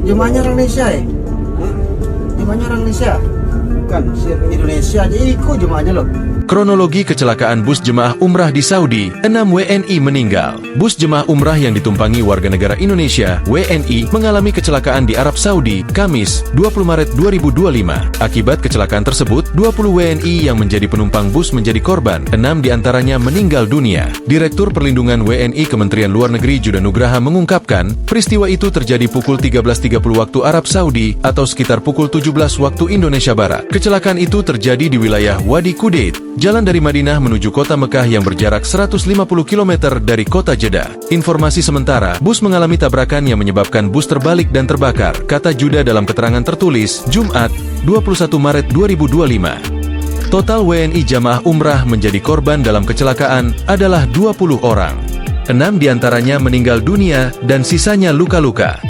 Jemaahnya orang Indonesia ya? Jemaahnya orang Indonesia? Bukan, Indonesia aja ikut jemaahnya loh. Kronologi kecelakaan bus jemaah umrah di Saudi, 6 WNI meninggal. Bus jemaah umrah yang ditumpangi warga negara Indonesia, WNI, mengalami kecelakaan di Arab Saudi, Kamis, 20 Maret 2025. Akibat kecelakaan tersebut, 20 WNI yang menjadi penumpang bus menjadi korban, 6 diantaranya meninggal dunia. Direktur Perlindungan WNI Kementerian Luar Negeri Judah Nugraha mengungkapkan, peristiwa itu terjadi pukul 13.30 waktu Arab Saudi atau sekitar pukul 17 waktu Indonesia Barat. Kecelakaan itu terjadi di wilayah Wadi Kudait, jalan dari Madinah menuju kota Mekah yang berjarak 150 km dari kota Jeddah. Informasi sementara, bus mengalami tabrakan yang menyebabkan bus terbalik dan terbakar, kata Judah dalam keterangan tertulis, Jumat, 21 Maret 2025. Total WNI jamaah umrah menjadi korban dalam kecelakaan adalah 20 orang. 6 diantaranya meninggal dunia dan sisanya luka-luka.